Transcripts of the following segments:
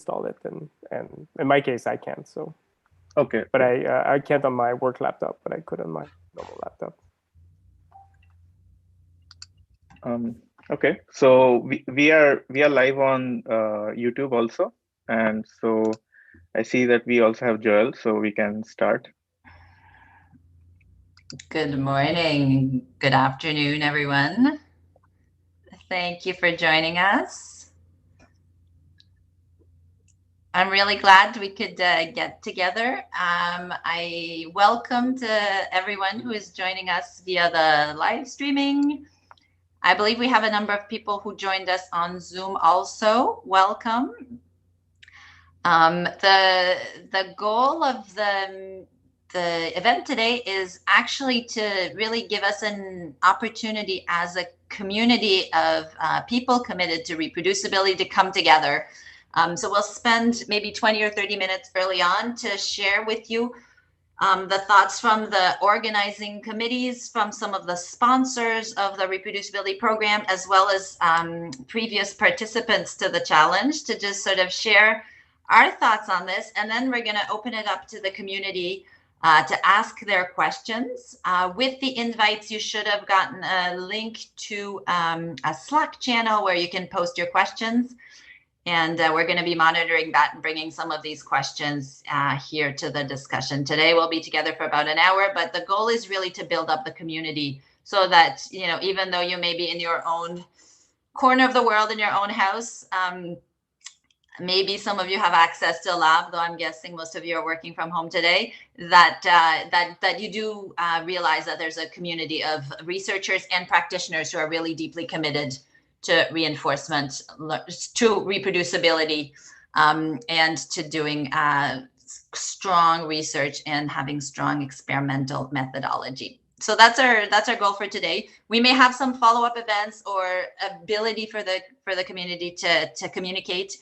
install it, and in my case, I can't. So, okay, but I can't on my work laptop, but I could on my normal laptop. Okay, so we are live on YouTube also, and so I see that we also have Joelle, so we can start. Good morning, good afternoon, everyone. Thank you for joining us. I'm really glad we could get together. I welcome to everyone who is joining us via the live streaming. I believe we have a number of people who joined us on Zoom also. Welcome. The goal of the event today is actually to really give us an opportunity as a community of people committed to reproducibility to come together. So we'll spend maybe 20 or 30 minutes early on to share with you the thoughts from the organizing committees, from some of the sponsors of the reproducibility program, as well as previous participants to the challenge, to just sort of share our thoughts on this. And then we're going to open it up to the community to ask their questions. With the invites, you should have gotten a link to a Slack channel where you can post your questions. And we're going to be monitoring that and bringing some of these questions here to the discussion. Today we'll be together for about an hour, but the goal is really to build up the community so that, you know, even though you may be in your own corner of the world, in your own house, maybe some of you have access to a lab, though I'm guessing most of you are working from home today, that you do realize that there's a community of researchers and practitioners who are really deeply committed to reinforcement, to reproducibility, and to doing strong research and having strong experimental methodology. So that's our goal for today. We may have some follow-up events or ability for the community to communicate,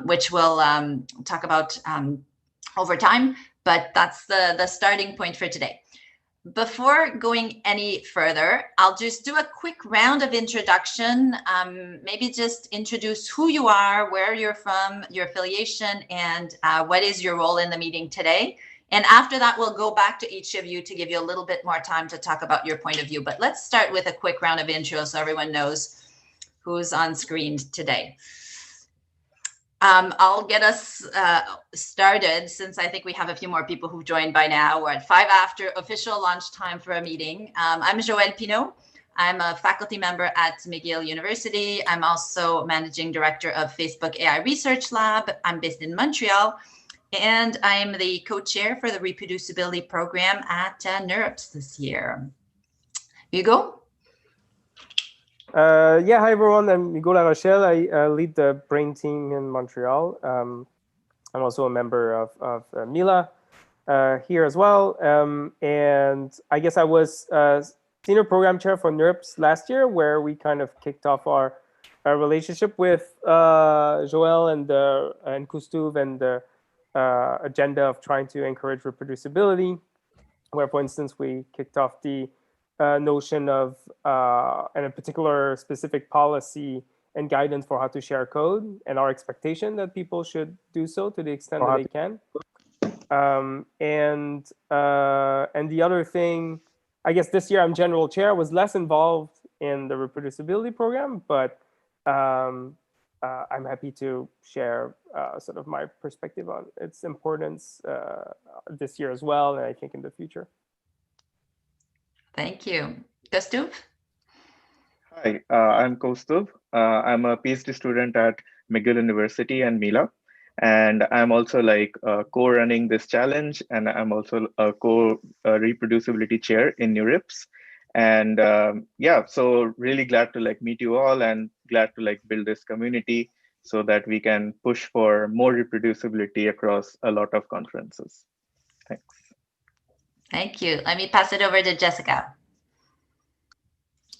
which we'll talk about over time, but that's the starting point for today. Before going any further, I'll just do a quick round of introduction, maybe just introduce who you are, where you're from, your affiliation, and what is your role in the meeting today. And after that, we'll go back to each of you to give you a little bit more time to talk about your point of view. But let's start with a quick round of intro so everyone knows who's on screen today. I'll get us started, since I think we have a few more people who've joined by now. We're at 5 after official launch time for a meeting. I'm Joelle Pineau. I'm a faculty member at McGill University. I'm also managing director of Facebook AI Research Lab. I'm based in Montreal, and I'm the co-chair for the reproducibility program at NeurIPS this year. Hugo? Yeah, hi everyone, I'm Hugo Larochelle. I lead the brain team in Montreal. I'm also a member of Mila here as well. And I guess I was senior program chair for NeurIPS last year, where we kind of kicked off our relationship with Joelle and Koustuv and the agenda of trying to encourage reproducibility, where, for instance, we kicked off the notion of and a particular specific policy and guidance for how to share code, and our expectation that people should do so to the extent that they can. And the other thing, I guess this year I'm general chair. I was less involved in the reproducibility program, but I'm happy to share sort of my perspective on its importance this year as well, and I think in the future. Thank you. Koustuv? Hi, I'm Koustuv. I'm a PhD student at McGill University and Mila, and I'm also like co-running this challenge, and I'm also a co-reproducibility chair in NeurIPS. And yeah, so really glad to like meet you all, and glad to like build this community so that we can push for more reproducibility across a lot of conferences. Thanks. Thank you. Let me pass it over to Jessica.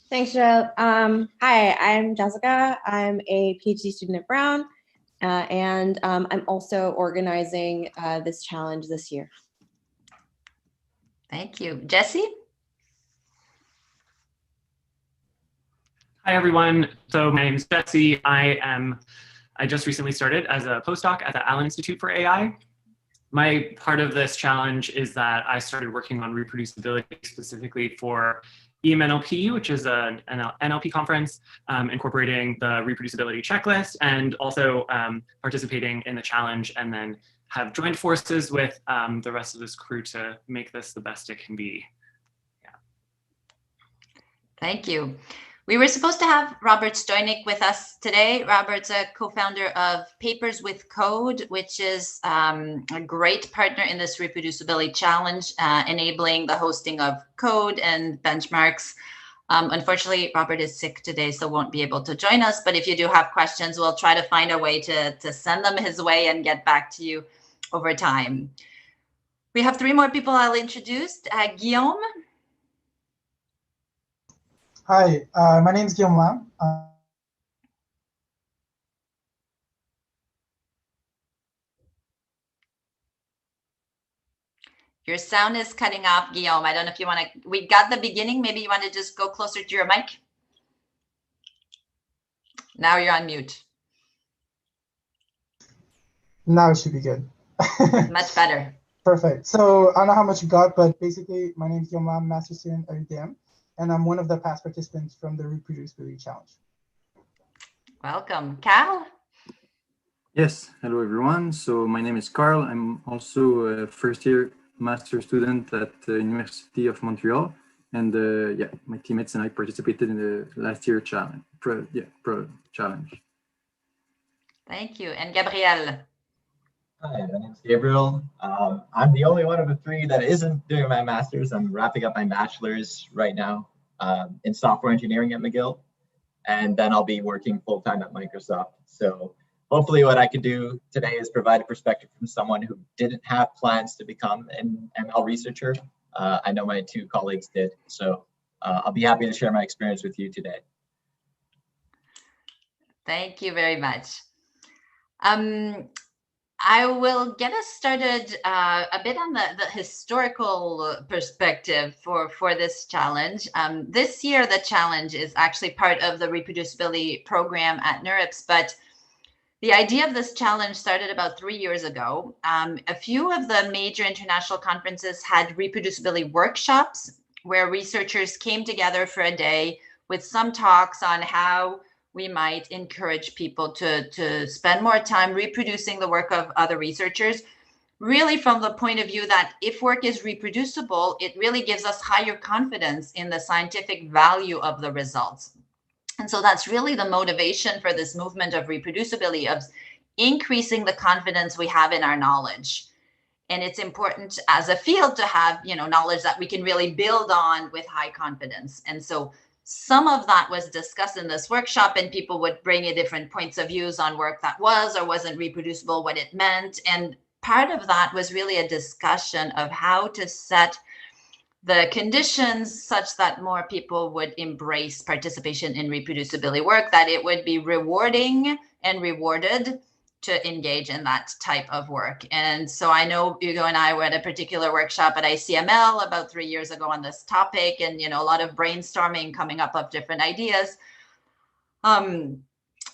Thanks, Joelle. Hi, I'm Jessica. I'm a PhD student at Brown, and I'm also organizing this challenge this year. Thank you. Jessie? Hi, everyone. So my name is Betsy. I am I just recently started as a postdoc at the Allen Institute for AI. My part of this challenge is that I started working on reproducibility specifically for EMNLP, which is an NLP conference, incorporating the reproducibility checklist, and also participating in the challenge, and then have joined forces with the rest of this crew to make this the best it can be. Yeah. Thank you. We were supposed to have Robert Joinic with us today. Robert's a co-founder of Papers with Code, which is a great partner in this reproducibility challenge, enabling the hosting of code and benchmarks. Unfortunately, Robert is sick today, so won't be able to join us. But if you do have questions, we'll try to find a way to send them his way and get back to you over time. We have 3 more people I'll introduce. Guillaume. Hi, my name is Guillaume Lam. Your sound is cutting off, Guillaume. I don't know if you want to, we got the beginning. Maybe you want to just go closer to your mic. Now you're on mute. Now it should be good. Much better. Perfect. So I don't know how much you got, but basically my name is Guillaume Lam, master student at UDM, and I'm one of the past participants from the Reproducibility Challenge. Welcome. Karl? Yes, hello everyone. So my name is Karl. I'm also a first-year master student at the University of Montreal, and yeah, my teammates and I participated in the last year challenge. Pro challenge. Thank you. And Gabriel? Hi, my name is Gabriel. I'm the only one of the 3 that isn't doing my master's. I'm wrapping up my bachelor's right now in software engineering at McGill, and then I'll be working full-time at Microsoft. So hopefully what I could do today is provide a perspective from someone who didn't have plans to become an ML researcher. I know my 2 colleagues did, so I'll be happy to share my experience with you today. Thank you very much. I will get us started a bit on the historical perspective for this challenge. This year, the challenge is actually part of the reproducibility program at NeurIPS, but the idea of this challenge started about 3 years ago. A few of the major international conferences had reproducibility workshops where researchers came together for a day with some talks on how we might encourage people to spend more time reproducing the work of other researchers, really from the point of view that if work is reproducible, it really gives us higher confidence in the scientific value of the results. And so that's really the motivation for this movement of reproducibility, of increasing the confidence we have in our knowledge. And it's important as a field to have, knowledge that we can really build on with high confidence. And so some of that was discussed in this workshop, and people would bring in different points of views on work that was or wasn't reproducible, what it meant. And part of that was really a discussion of how to set the conditions such that more people would embrace participation in reproducibility work, that it would be rewarding and rewarded to engage in that type of work. And so I know Hugo and I were at a particular workshop at ICML about 3 years ago on this topic, and a lot of brainstorming coming up of different ideas.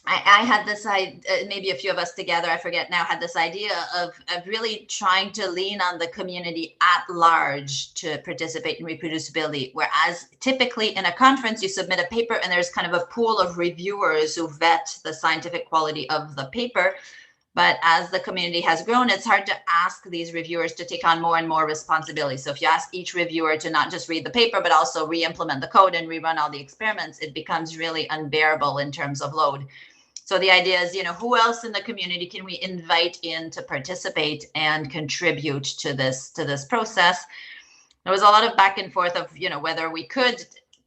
I had this idea, maybe a few of us together, I forget now, had this idea of really trying to lean on the community at large to participate in reproducibility. Whereas typically in a conference, you submit a paper and there's kind of a pool of reviewers who vet the scientific quality of the paper. But as the community has grown, it's hard to ask these reviewers to take on more and more responsibility. So if you ask each reviewer to not just read the paper, but also re-implement the code and rerun all the experiments, it becomes really unbearable in terms of load. So the idea is, who else in the community can we invite in to participate and contribute to this process? There was a lot of back and forth of, whether we could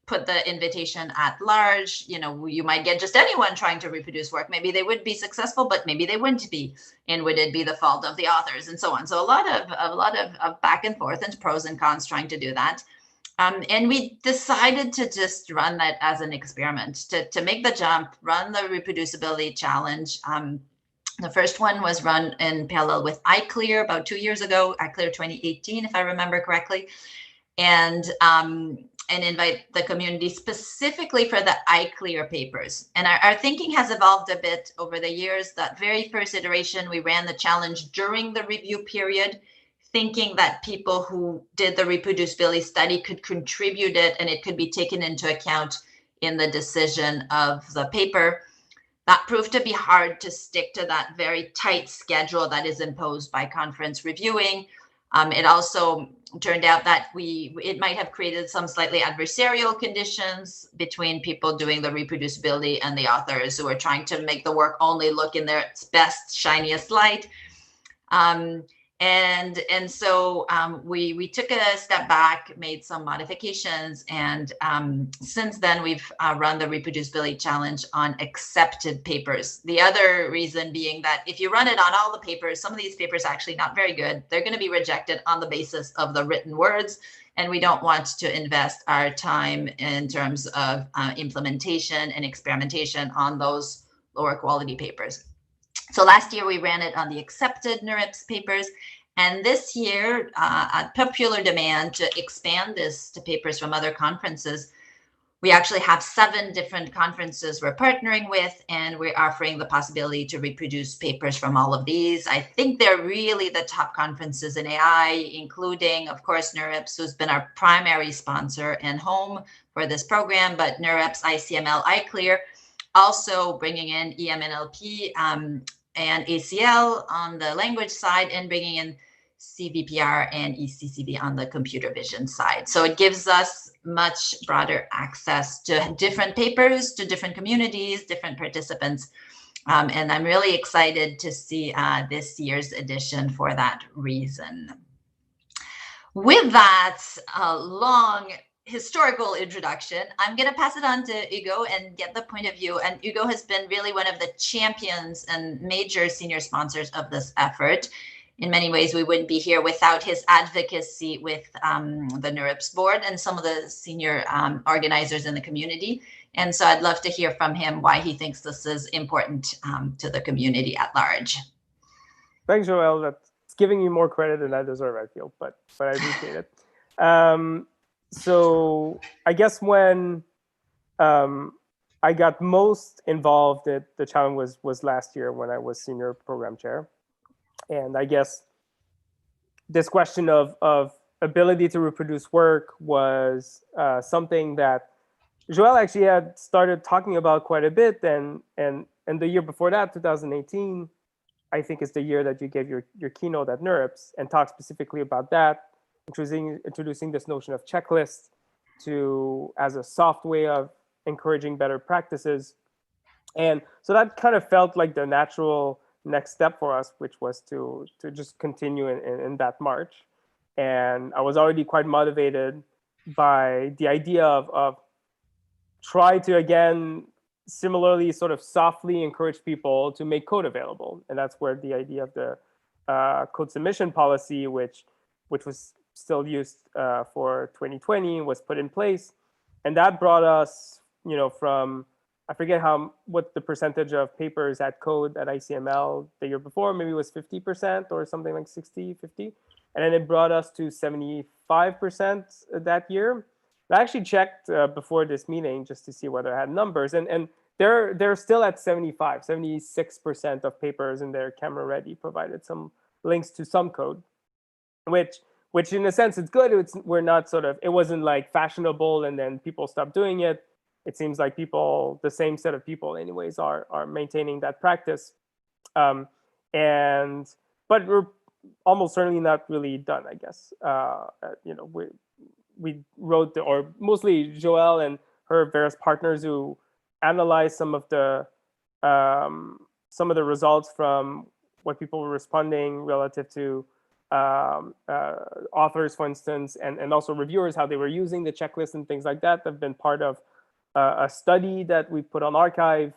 put the invitation at large. You might get just anyone trying to reproduce work. Maybe they would be successful, but maybe they wouldn't be. And would it be the fault of the authors and so on? So a lot of back and forth and pros and cons trying to do that. And we decided to just run that as an experiment, to make the jump, run the reproducibility challenge. The first one was run in parallel with iClear about 2 years ago, iClear 2018, if I remember correctly. And and invite the community specifically for the iClear papers. And our thinking has evolved a bit over the years. That very first iteration, we ran the challenge during the review period, thinking that people who did the reproducibility study could contribute it and it could be taken into account in the decision of the paper. That proved to be hard to stick to that very tight schedule that is imposed by conference reviewing. It also turned out that it might have created some slightly adversarial conditions between people doing the reproducibility and the authors who are trying to make the work only look in their best, shiniest light. And so we took a step back, made some modifications, and since then we've run the reproducibility challenge on accepted papers. The other reason being that if you run it on all the papers, some of these papers are actually not very good. They're going to be rejected on the basis of the written words, and we don't want to invest our time in terms of implementation and experimentation on those lower quality papers. So last year we ran it on the accepted NeurIPS papers, and this year, at popular demand to expand this to papers from other conferences, we actually have 7 different conferences we're partnering with, and we're offering the possibility to reproduce papers from all of these. I think they're really the top conferences in AI, including, of course, NeurIPS, who's been our primary sponsor and home for this program, but NeurIPS, ICML, iClear, also bringing in EMNLP, and ACL on the language side, and bringing in CVPR and ECCV on the computer vision side. So it gives us much broader access to different papers, to different communities, different participants. And I'm really excited to see this year's edition for that reason. With that long historical introduction, I'm going to pass it on to Hugo and get the point of view. And Hugo has been really one of the champions and major senior sponsors of this effort. In many ways, we wouldn't be here without his advocacy with the NeurIPS board and some of the senior organizers in the community. And so I'd love to hear from him why he thinks this is important to the community at large. Thanks, Joelle. That's giving you more credit than I deserve, I feel, but I appreciate it. So I guess when I got most involved at the challenge was last year when I was senior program chair. And I guess this question of ability to reproduce work was something that Joelle actually had started talking about quite a bit. And the year before that, 2018, I think is the year that you gave your keynote at NeurIPS and talked specifically about that, introducing this notion of checklist as a soft way of encouraging better practices. And so that kind of felt like the natural next step for us, which was to just continue in that march. And I was already quite motivated by the idea of try to, again, similarly sort of softly encourage people to make code available. And that's where the idea of the code submission policy, which was still used for 2020, was put in place. And that brought us, from, I forget what the percentage of papers at code at ICML the year before, maybe it was 50% or something like 60, 50. And then it brought us to 75% that year. I actually checked before this meeting just to see whether I had numbers. And they're still at 76% of papers in their camera ready provided some links to some code, which in a sense it's good. We're not it wasn't like fashionable and then people stopped doing it. It seems like the same set of people anyways are maintaining that practice. But we're almost certainly not really done, I guess. We wrote, or mostly Joelle and her various partners who analyzed some of the results from what people were responding relative to authors, for instance, and also reviewers, how they were using the checklist and things like that have been part of a study that we put on archive,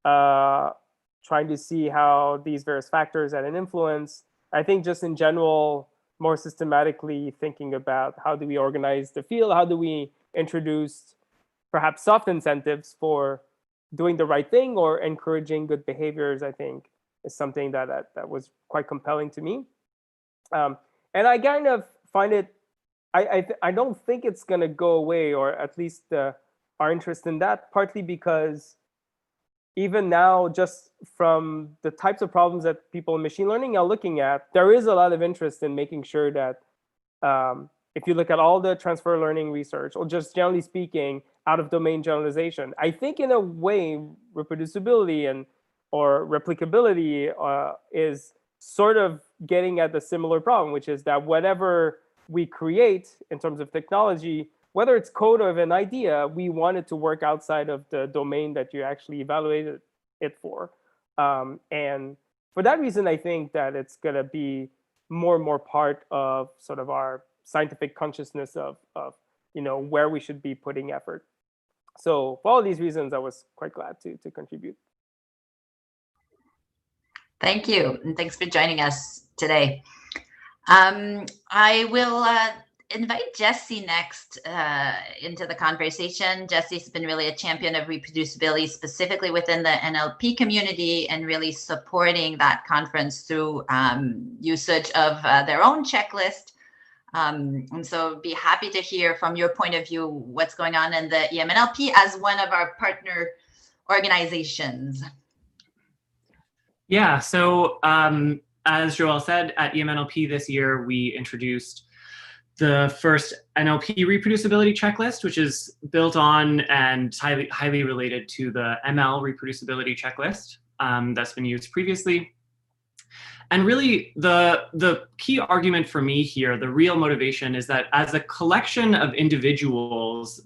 trying to see how these various factors had an influence. I think just in general, more systematically thinking about how do we organize the field, how do we introduce perhaps soft incentives for doing the right thing or encouraging good behaviors, I think is something that was quite compelling to me. And I kind of find it, I don't think it's going to go away, or at least our interest in that, partly because even now, just from the types of problems that people in machine learning are looking at, there is a lot of interest in making sure that if you look at all the transfer learning research, or just generally speaking, out of domain generalization, I think in a way, reproducibility and or replicability is sort of getting at the similar problem, which is that whatever we create in terms of technology, whether it's code of an idea, we want it to work outside of the domain that you actually evaluated it for. And for that reason, I think that it's going to be more and more part of sort of our scientific consciousness of where we should be putting effort. So for all these reasons, I was quite glad to contribute. Thank you, and thanks for joining us today. I will invite Jessie next into the conversation. Jessie's been really a champion of reproducibility, specifically within the NLP community, and really supporting that conference through usage of their own checklist. And so be happy to hear from your point of view what's going on in the EMNLP as one of our partner organizations. Yeah, so as Joelle said, at EMNLP this year, we introduced the first NLP reproducibility checklist, which is built on and highly related to the ML reproducibility checklist that's been used previously. And really, the key argument for me here, the real motivation, is that as a collection of individuals,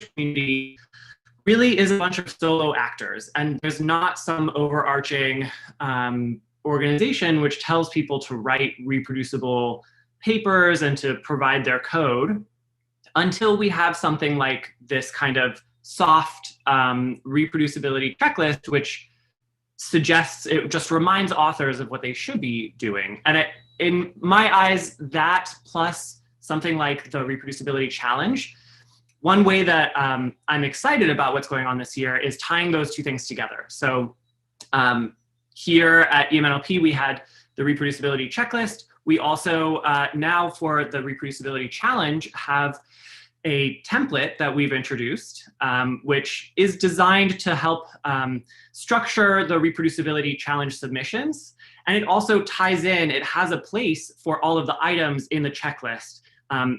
community really is a bunch of solo actors, and there's not some overarching organization which tells people to write reproducible papers and to provide their code until we have something like this kind of soft reproducibility checklist, which suggests, it just reminds authors of what they should be doing. And in my eyes, that plus something like the reproducibility challenge, one way that I'm excited about what's going on this year is tying those two things together. So here at EMNLP, we had the reproducibility checklist. We also now for the reproducibility challenge have a template that we've introduced, which is designed to help structure the reproducibility challenge submissions. And it also ties in, it has a place for all of the items in the checklist,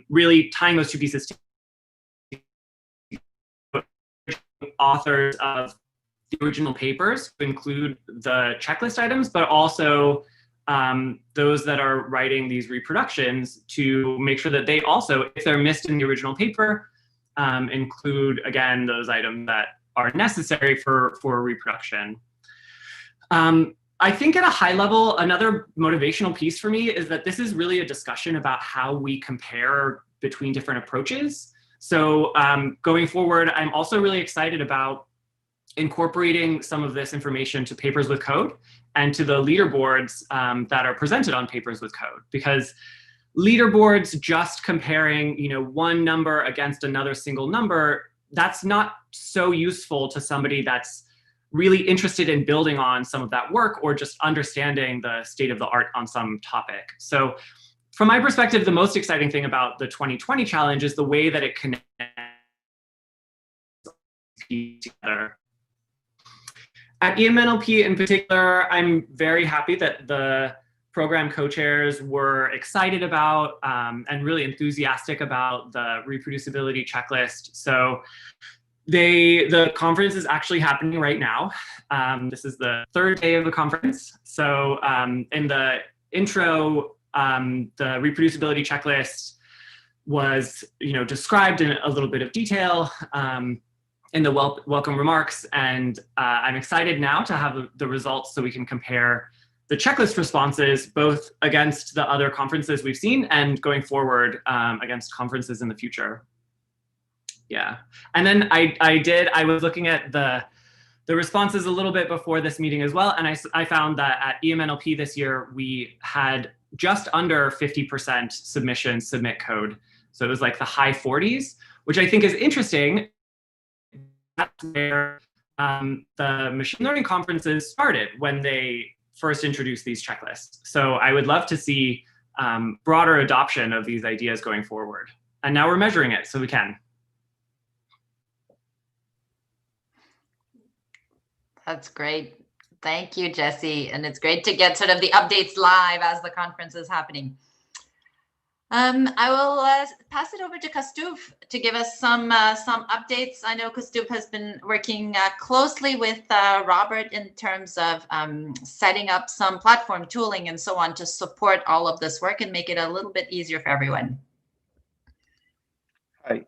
really tying those two pieces together. Authors of the original papers to include the checklist items, but also those that are writing these reproductions to make sure that they also, if they're missed in the original paper, include, again, those items that are necessary for reproduction. I think at a high level, another motivational piece for me is that this is really a discussion about how we compare between different approaches. So going forward, I'm also really excited about incorporating some of this information to papers with code and to the leaderboards that are presented on papers with code, because leaderboards just comparing, one number against another single number, that's not so useful to somebody that's really interested in building on some of that work or just understanding the state of the art on some topic. So from my perspective, the most exciting thing about the 2020 challenge is the way that it connects together. At EMNLP in particular, I'm very happy that the program co-chairs were excited about and really enthusiastic about the reproducibility checklist. So the conference is actually happening right now. This is the third day of the conference. So in the intro, the reproducibility checklist was, described in a little bit of detail in the welcome remarks, and I'm excited now to have the results so we can compare the checklist responses both against the other conferences we've seen and going forward against conferences in the future. Yeah, and then I was looking at the responses a little bit before this meeting as well, and I found that at EMNLP this year we had just under 50% submissions submit code. So it was like the high 40s, which I think is interesting. That's where the machine learning conferences started when they first introduced these checklists. So I would love to see broader adoption of these ideas going forward. And now we're measuring it, so we can. That's great. Thank you, Jessie. And it's great to get sort of the updates live as the conference is happening. I will pass it over to Koustuv to give us some updates. I know Koustuv has been working closely with Robert in terms of setting up some platform tooling and so on to support all of this work and make it a little bit easier for everyone. Hi,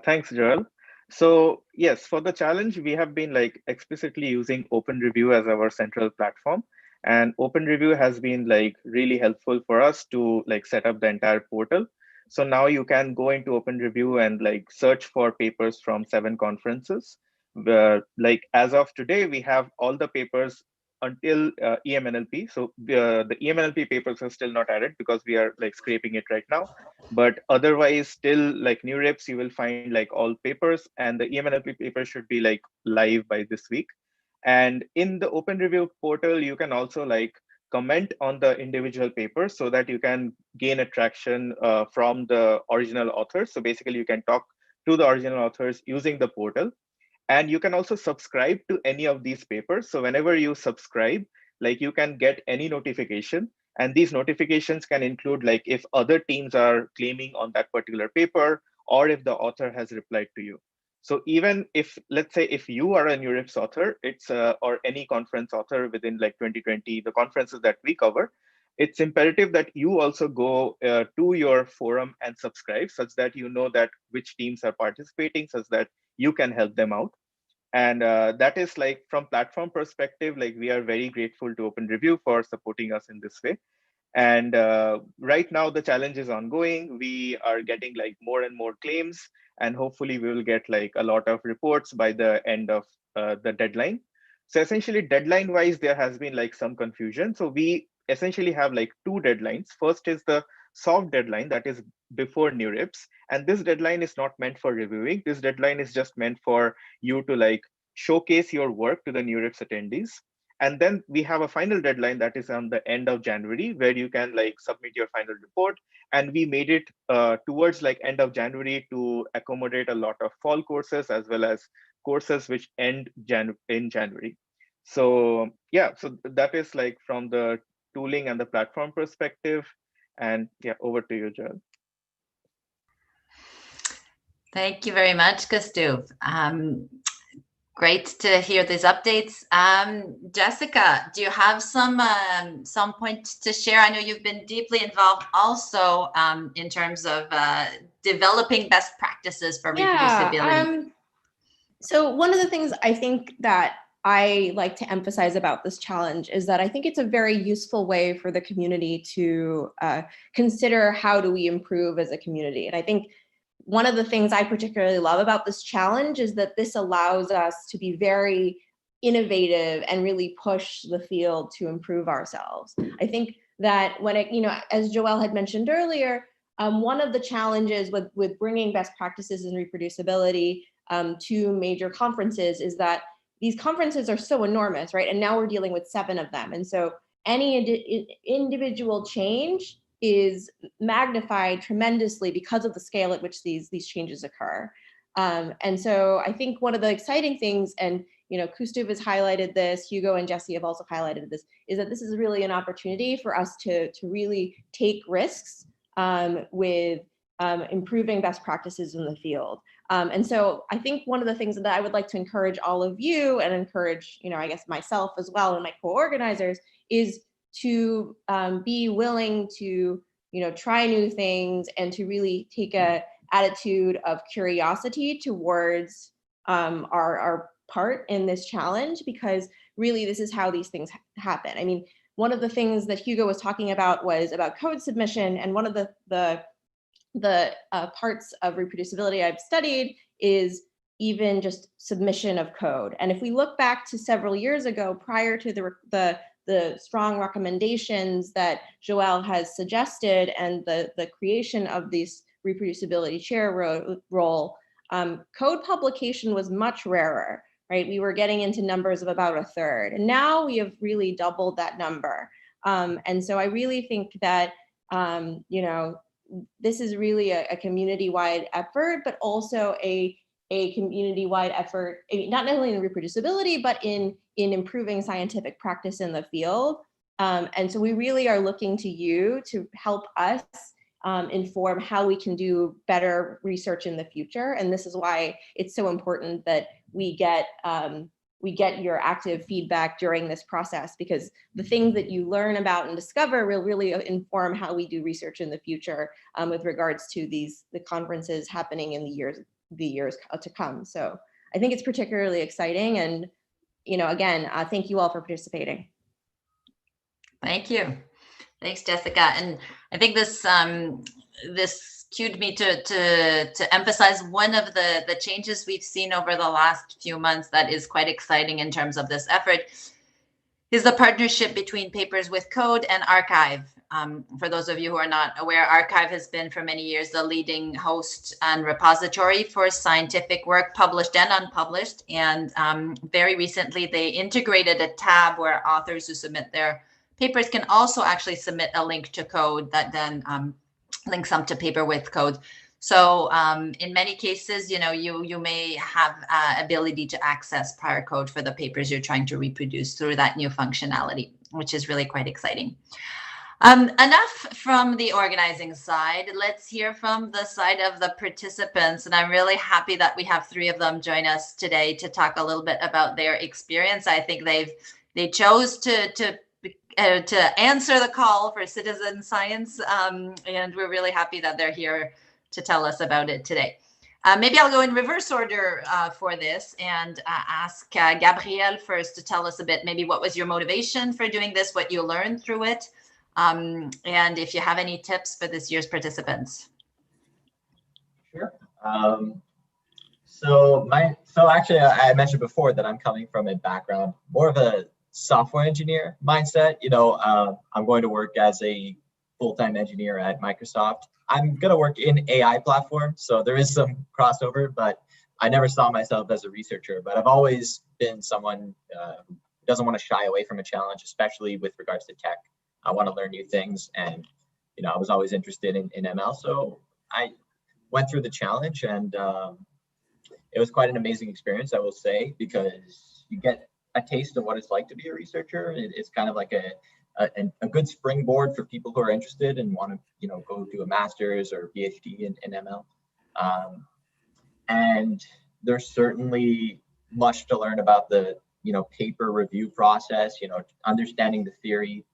thanks, Joelle. So yes, for the challenge, we have been like explicitly using OpenReview as our central platform. And OpenReview has been like really helpful for us to like set up the entire portal. So now you can go into OpenReview and like search for papers from 7 conferences. Like as of today, we have all the papers until EMNLP. So the EMNLP papers are still not added because we are like scraping it right now. But otherwise, still like NeurIPS, you will find like all papers, and the EMNLP paper should be like live by this week. And in the OpenReview portal, you can also like comment on the individual papers so that you can gain attraction from the original authors. So basically, you can talk to the original authors using the portal. And you can also subscribe to any of these papers. So whenever you subscribe, like you can get any notification. And these notifications can include like if other teams are claiming on that particular paper, or if the author has replied to you. So even if, let's say, if you are a NeurIPS author, it's or any conference author within like 2020, the conferences that we cover, it's imperative that you also go to your forum and subscribe such that you know that which teams are participating, such that you can help them out. And that is like from platform perspective, like we are very grateful to OpenReview for supporting us in this way. And right now the challenge is ongoing. We are getting like more and more claims, and hopefully we will get like a lot of reports by the end of the deadline. So essentially deadline wise, there has been like some confusion. So we essentially have like 2 deadlines. First is the soft deadline, that is before NeurIPS. And this deadline is not meant for reviewing. This deadline is just meant for you to like showcase your work to the NeurIPS attendees. And then we have a final deadline that is on the end of January, where you can like submit your final report. And we made it towards like end of January to accommodate a lot of fall courses as well as courses which end in January. So yeah, so that is like from the tooling and the platform perspective. And yeah, over to you, Joelle. Thank you very much, Koustuv. Great to hear these updates. Jessica, do you have some points to share? I know you've been deeply involved also in terms of developing best practices for reproducibility. So one of the things I think that I like to emphasize about this challenge is that I think it's a very useful way for the community to consider how do we improve as a community. And I think one of the things I particularly love about this challenge is that this allows us to be very innovative and really push the field to improve ourselves. I think that when it, as Joelle had mentioned earlier, one of the challenges with bringing best practices in reproducibility to major conferences is that these conferences are so enormous, right? And now we're dealing with 7 of them. And so any individual change is magnified tremendously because of the scale at which these changes occur. And so I think one of the exciting things, and Koustuv has highlighted this, Hugo and Jessie have also highlighted this, is that this is really an opportunity for us to really take risks with improving best practices in the field. And so I think one of the things that I would like to encourage all of you and encourage, I guess myself as well and my co-organizers is to be willing to, try new things and to really take a attitude of curiosity towards our part in this challenge, because really this is how these things happen. I mean, one of the things that Hugo was talking about was about code submission, and one of the parts of reproducibility I've studied is even just submission of code. And if we look back to several years ago, prior to the strong recommendations that Joelle has suggested and the creation of this reproducibility chair role, code publication was much rarer, right? We were getting into numbers of about 1/3, and now we have really doubled that number. And so I really think that You know, this is really a community-wide effort, but also a community-wide effort, not only in reproducibility, but in improving scientific practice in the field. And so we really are looking to you to help us inform how we can do better research in the future. And this is why it's so important that we get your active feedback during this process, because the things that you learn about and discover will really inform how we do research in the future with regards to the conferences happening in the years to come. So I think it's particularly exciting. And, you know, again, thank you all for participating. Thank you. Thanks, Jessica. And I think this this cued me to emphasize one of the changes we've seen over the last few months that is quite exciting in terms of this effort is the partnership between Papers with Code and arXiv. For those of you who are not aware, arXiv has been for many years the leading host and repository for scientific work, published and unpublished. And very recently, they integrated a tab where authors who submit their papers can also actually submit a link to code that then links them to Paper with Code. So in many cases, you know, you may have ability to access prior code for the papers you're trying to reproduce through that new functionality, which is really quite exciting. Enough from the organizing side. Let's hear from the side of the participants. And I'm really happy that we have 3 of them join us today to talk a little bit about their experience. I think they chose to answer the call for citizen science, and we're really happy that they're here to tell us about it today. Maybe I'll go in reverse order for this and ask Gabriel first to tell us a bit, maybe what was your motivation for doing this, what you learned through it, and if you have any tips for this year's participants. Sure. So actually, I mentioned before that I'm coming from a background, more of a software engineer mindset. You know, I'm going to work as a full-time engineer at Microsoft. I'm going to work in AI platforms, so there is some crossover, but I never saw myself as a researcher. But I've always been someone who doesn't want to shy away from a challenge, especially with regards to tech. I want to learn new things, and you know, I was always interested in ML, so I went through the challenge, and it was quite an amazing experience, I will say, because you get a taste of what it's like to be a researcher. It's kind of like a good springboard for people who are interested and want to, you know, go do a master's or PhD in ML. And there's certainly much to learn about the, you know, paper review process, you know, understanding the theory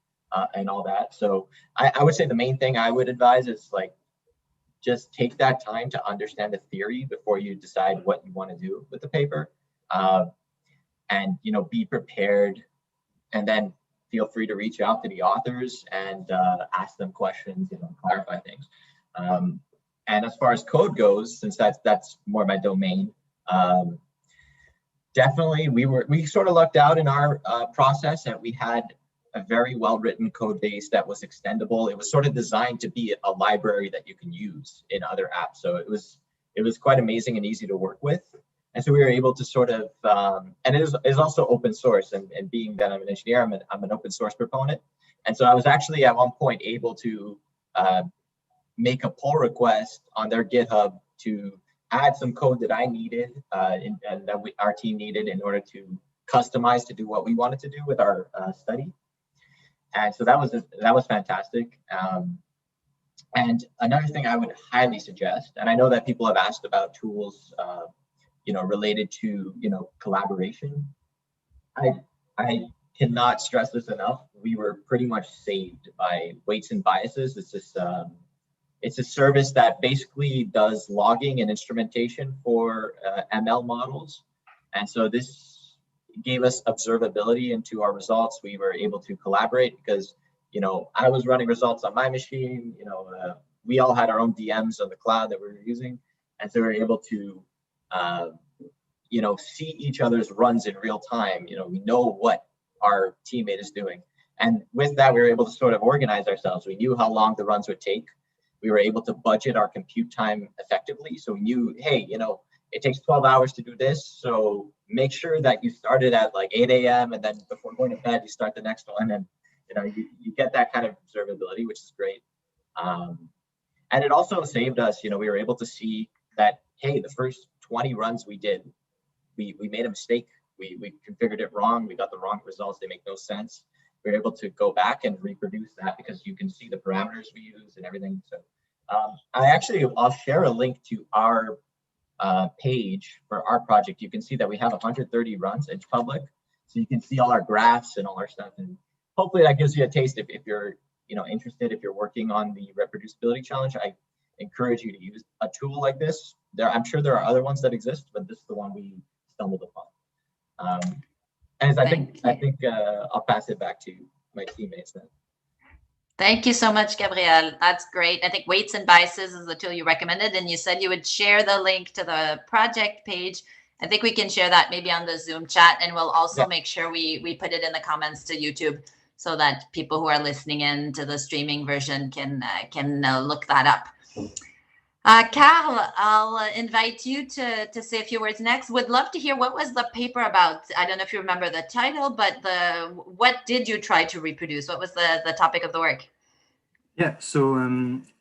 and all that. So I would say the main thing I would advise is like, just take that time to understand the theory before you decide what you want to do with the paper. And, you know, be prepared, and then feel free to reach out to the authors and ask them questions, you know, clarify things. And as far as code goes, since that's more my domain, definitely we sort of lucked out in our process, and we had a very well-written code base that was extendable. It was sort of designed to be a library that you can use in other apps. So it was quite amazing and easy to work with. And so we were able to sort of, and it is also open source, and being that I'm an engineer, I'm an open source proponent. And so I was actually at one point able to make a pull request on their GitHub to add some code that I needed and that our team needed in order to customize to do what we wanted to do with our study. And so that was fantastic. And another thing I would highly suggest, and I know that people have asked about tools, you know, related to, you know, collaboration. I cannot stress this enough. We were pretty much saved by Weights and Biases. It's a service that basically does logging and instrumentation for ML models. And so this gave us observability into our results. We were able to collaborate because, you know, I was running results on my machine. You know, we all had our own DMs on the cloud that we were using. And so we were able to you know, see each other's runs in real time. You know, we know what our teammate is doing. And with that, we were able to sort of organize ourselves. We knew how long the runs would take. We were able to budget our compute time effectively. So we knew, hey, you know, it takes 12 hours to do this. So make sure that you started at like 8 a.m. and then before going to bed, you start the next one. And, you know, you get that kind of observability, which is great. And it also saved us, we were able to see that, hey, the first 20 runs we did, we made a mistake. We configured it wrong. We got the wrong results. They make no sense. We were able to go back and reproduce that because you can see the parameters we use and everything. So I'll share a link to our page for our project. You can see that we have 130 runs. It's public. So you can see all our graphs and all our stuff. And hopefully that gives you a taste if you're interested, if you're working on the reproducibility challenge. I encourage you to use a tool like this. I'm sure there are other ones that exist, but this is the one we stumbled upon. And I think I'll pass it back to my teammates then. Thank you so much, Gabriel. That's great. I think weights and biases is the tool you recommended, and you said you would share the link to the project page. I think we can share that maybe on the Zoom chat, and we'll also make sure we put it in the comments to YouTube so that people who are listening in to the streaming version can look that up. Karl, I'll invite you to say a few words next. Would love to hear what was the paper about. I don't know if you remember the title, but what did you try to reproduce? What was the topic of the work? Yeah, so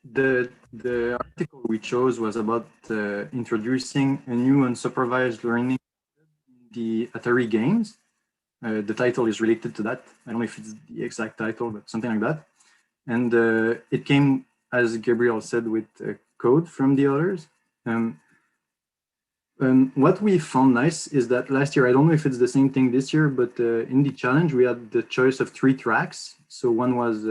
the article we chose was about introducing a new unsupervised learning in the Atari games. The title is related to that. I don't know if it's the exact title, but something like that. And it came, as Gabriel said, with code from the others. What we found nice is that last year, I don't know if it's the same thing this year, but in the challenge, we had the choice of 3 tracks. So one was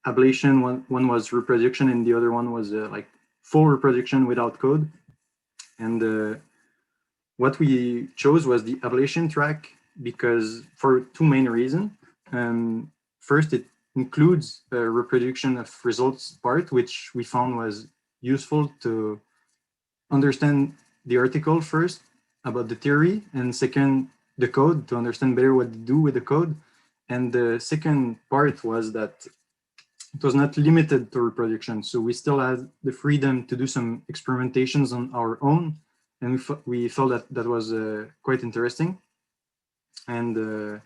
ablation, one was reproduction, and the other one was like full reproduction without code. And what we chose was the ablation track because for 2 main reasons. First, it includes a reproduction of results part, which we found was useful to understand the article first about the theory, and second, the code to understand better what to do with the code. And the second part was that it was not limited to reproduction. So we still had the freedom to do some experimentations on our own. And we felt that was quite interesting. And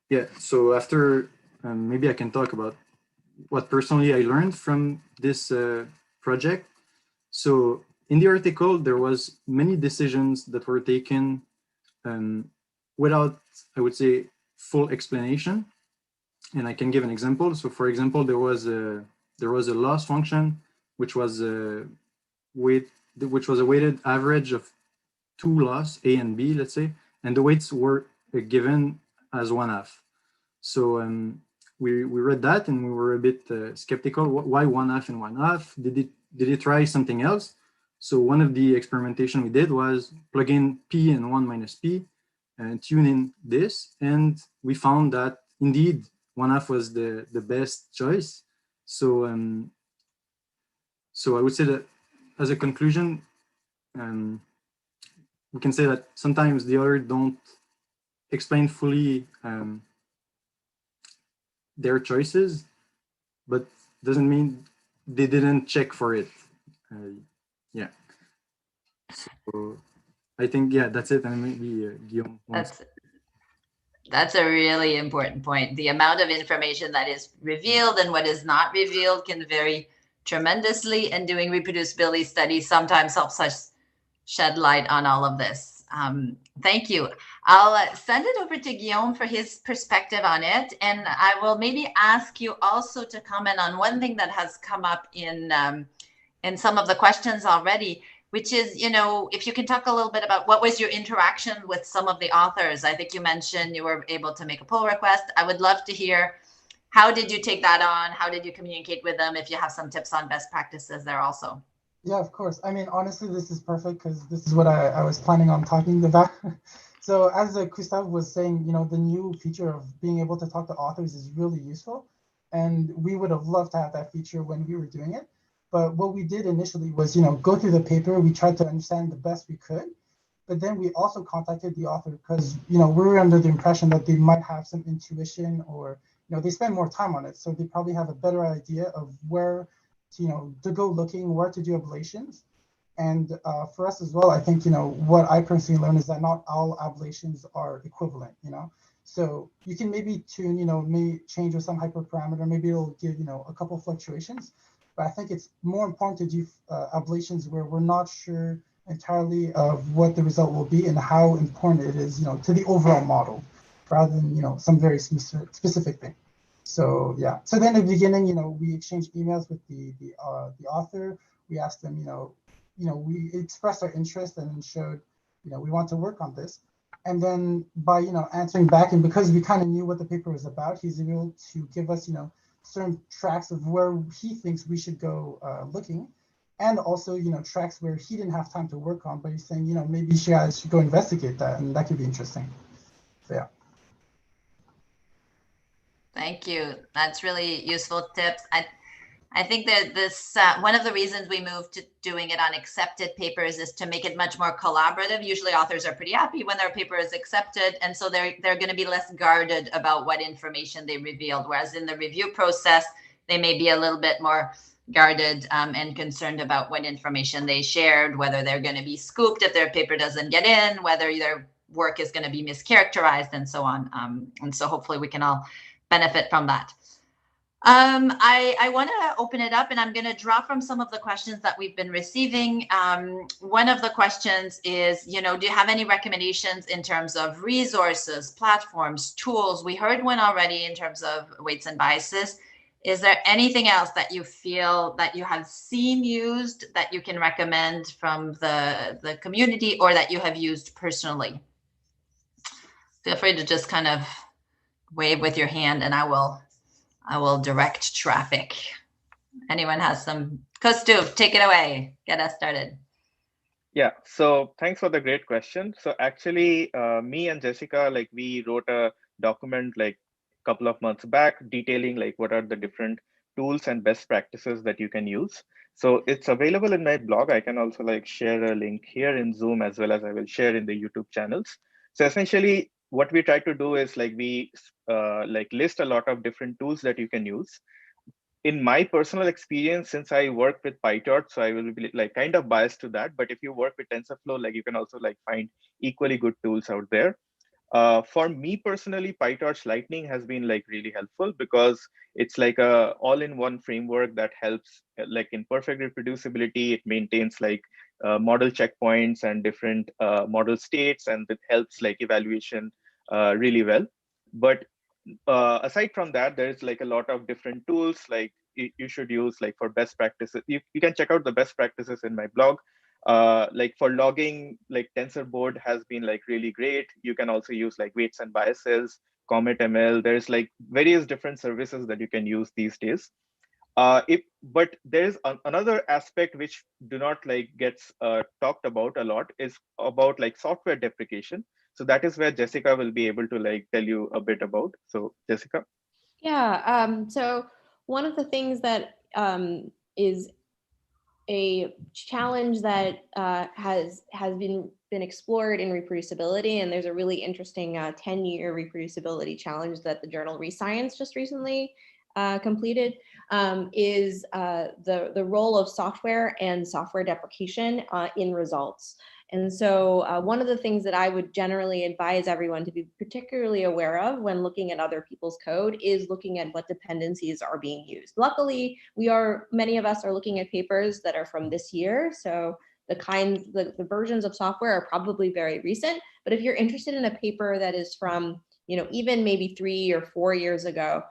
yeah, so after maybe I can talk about what personally I learned from this project. So in the article, there was many decisions that were taken without, I would say, full explanation. And I can give an example. So for example, there was a loss function, which was a weighted average of 2 loss, A and B, let's say, and the weights were given as 1/2. So we read that and we were a bit skeptical. Why 1/2 and 1/2? Did it try something else? So one of the experimentation we did was plug in P and 1 minus P and tune in this. And we found that indeed 1/2 was the best choice. So I would say that as a conclusion, we can say that sometimes the other don't explain fully their choices, but doesn't mean they didn't check for it. Yeah. So I think, yeah, that's it. And maybe Guillaume wants That's a really important point. The amount of information that is revealed and what is not revealed can vary tremendously, and doing reproducibility studies sometimes helps us shed light on all of this. Thank you. I'll send it over to Guillaume for his perspective on it. And I will maybe ask you also to comment on one thing that has come up in some of the questions already, which is, if you can talk a little bit about what was your interaction with some of the authors. I think you mentioned you were able to make a pull request. I would love to hear, how did you take that on? How did you communicate with them? If you have some tips on best practices there also. Yeah, of course. I mean, honestly, this is perfect because this is what I was planning on talking about. So as Koustuv was saying, the new feature of being able to talk to authors is really useful. And we would have loved to have that feature when we were doing it. But what we did initially was, go through the paper. We tried to understand the best we could. But then we also contacted the author because, we were under the impression that they might have some intuition or, they spend more time on it. So they probably have a better idea of where to go looking, where to do ablations. And for us as well, I think, what I personally learned is that not all ablations are equivalent, So you can maybe tune, may change with some hyperparameter. Maybe it'll give, a couple fluctuations. But I think it's more important to do ablations where we're not sure entirely of what the result will be and how important it is, to the overall model, rather than, some very specific thing. So yeah. So then in the beginning, we exchanged emails with the author. We asked them, we expressed our interest and showed, we want to work on this. And then by, answering back, and because we kind of knew what the paper was about, he's able to give us, certain tracks of where he thinks we should go looking. And also, tracks where he didn't have time to work on, but he's saying, maybe you guys should go investigate that, and that could be interesting. So yeah. Thank you. That's really useful tips. I think that this, one of the reasons we moved to doing it on accepted papers is to make it much more collaborative. Usually authors are pretty happy when their paper is accepted. And so they're going to be less guarded about what information they revealed. Whereas in the review process, they may be a little bit more guarded and concerned about what information they shared, whether they're going to be scooped if their paper doesn't get in, whether their work is going to be mischaracterized and so on. And so hopefully we can all benefit from that. I want to open it up, and I'm going to draw from some of the questions that we've been receiving. One of the questions is, do you have any recommendations in terms of resources, platforms, tools? We heard one already in terms of weights and biases. Is there anything else that you feel that you have seen used that you can recommend from the community or that you have used personally? Feel free to just kind of wave with your hand and I will direct traffic. Anyone has some? Koustuv, take it away. Get us started. Yeah, so thanks for the great question. So actually, me and Jessica, we wrote a document a couple of months back detailing what are the different tools and best practices that you can use. So it's available in my blog. I can also share a link here in Zoom, as well as I will share in the YouTube channels. So essentially, what we try to do is we list a lot of different tools that you can use. In my personal experience, since I work with PyTorch, so I will be kind of biased to that. But if you work with TensorFlow, you can also find equally good tools out there. For me personally, PyTorch Lightning has been really helpful because it's a all-in-one framework that helps in perfect reproducibility. It maintains model checkpoints and different model states, and it helps evaluation really well. But aside from that, there's a lot of different tools you should use for best practices. You can check out the best practices in my blog. For logging, TensorBoard has been really great. You can also use weights and biases, Comet ML. There's various different services that you can use these days. But there's another aspect which do not gets talked about a lot, is about software deprecation. So that is where Jessica will be able to tell you a bit about. So Jessica. Yeah. So one of the things that is a challenge that has been explored in reproducibility, and there's a really interesting 10-year reproducibility challenge that the journal ReScience just recently completed, is the role of software and software deprecation in results. And so one of the things that I would generally advise everyone to be particularly aware of when looking at other people's code is looking at what dependencies are being used. Luckily, many of us are looking at papers that are from this year. So the versions of software are probably very recent. But if you're interested in a paper that is from, even maybe 3 or 4 years ago,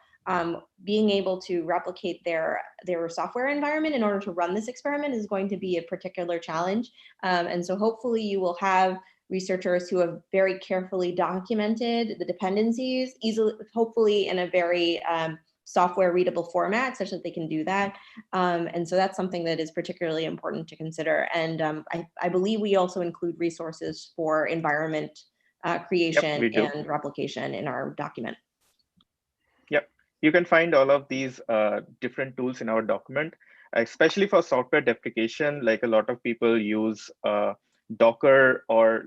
being able to replicate their software environment in order to run this experiment is going to be a particular challenge. And so hopefully you will have researchers who have very carefully documented the dependencies, hopefully in a very software readable format such that they can do that. And so that's something that is particularly important to consider. And I believe we also include resources for environment creation and replication in our document. Yep. You can find all of these different tools in our document, especially for software deprecation. A lot of people use Docker or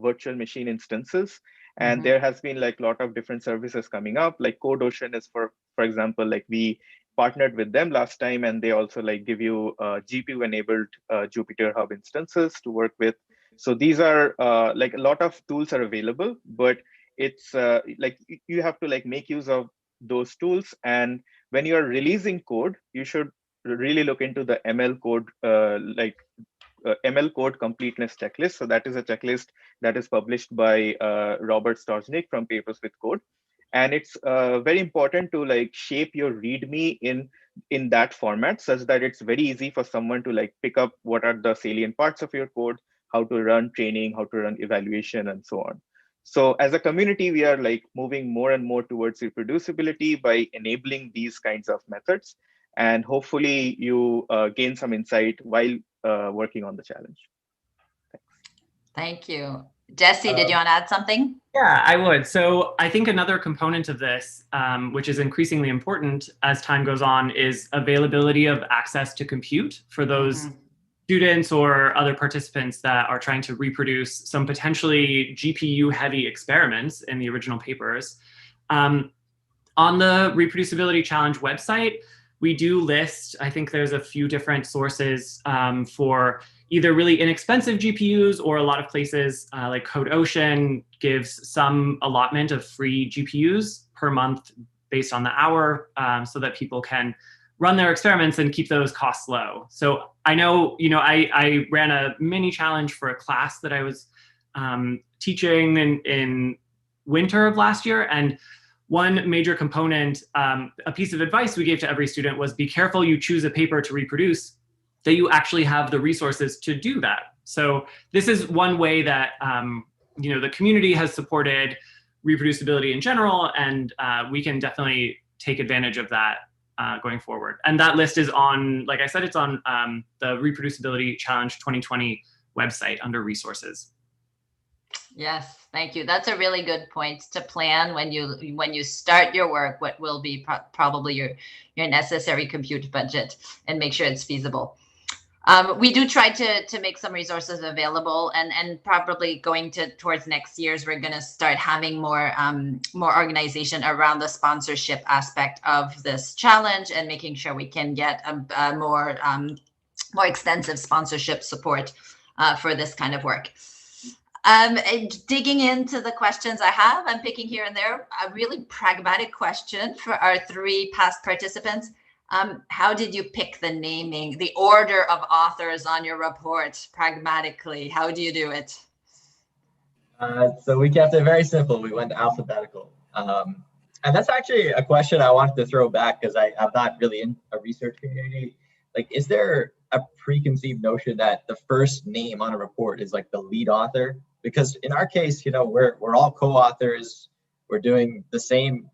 virtual machine instances. And there has been a lot of different services coming up, CodeOcean is for example, we partnered with them last time, and they also give you GPU enabled Jupyter Hub instances to work with. So these are a lot of tools are available, but it's like you have to like make use of those tools. And when you are releasing code, you should really look into the ML code, ML code completeness checklist. So that is a checklist that is published by Robert Storznik from Papers with Code. And it's very important to like shape your README in that format, such that it's very easy for someone to like pick up what are the salient parts of your code, how to run training, how to run evaluation, and so on. So as a community, we are like moving more and more towards reproducibility by enabling these kinds of methods. And hopefully you gain some insight while working on the challenge. Thanks. Thank you. Jessie, did you want to add something? Yeah, I would. So I think another component of this, which is increasingly important as time goes on, is availability of access to compute for those students or other participants that are trying to reproduce some potentially GPU-heavy experiments in the original papers. On the Reproducibility Challenge website, we do list, I think there's a few different sources for either really inexpensive GPUs, or a lot of places like CodeOcean gives some allotment of free GPUs per month based on the hour, so that people can run their experiments and keep those costs low. So I know, I ran a mini challenge for a class that I was teaching in winter of last year. And one major component, a piece of advice we gave to every student was, be careful you choose a paper to reproduce that you actually have the resources to do that. So this is one way that the community has supported reproducibility in general, and we can definitely take advantage of that going forward. And that list is on, like I said, it's on the Reproducibility Challenge 2020 website under resources. Yes, thank you. That's a really good point to plan when you start your work, what will be probably your necessary compute budget, and make sure it's feasible. We do try to make some resources available, and probably going towards next year's, we're going to start having more organization around the sponsorship aspect of this challenge, and making sure we can get a more extensive sponsorship support for this kind of work. Digging into the questions I have, I'm picking here and there a really pragmatic question for our three past participants. How did you pick the order of authors on your report pragmatically? How do you do it? So we kept it very simple. We went alphabetical. And that's actually a question I wanted to throw back, because I'm not really in a research community. Like, is there a preconceived notion that the first name on a report is like the lead author? Because in our case, we're all co-authors. We're doing the same,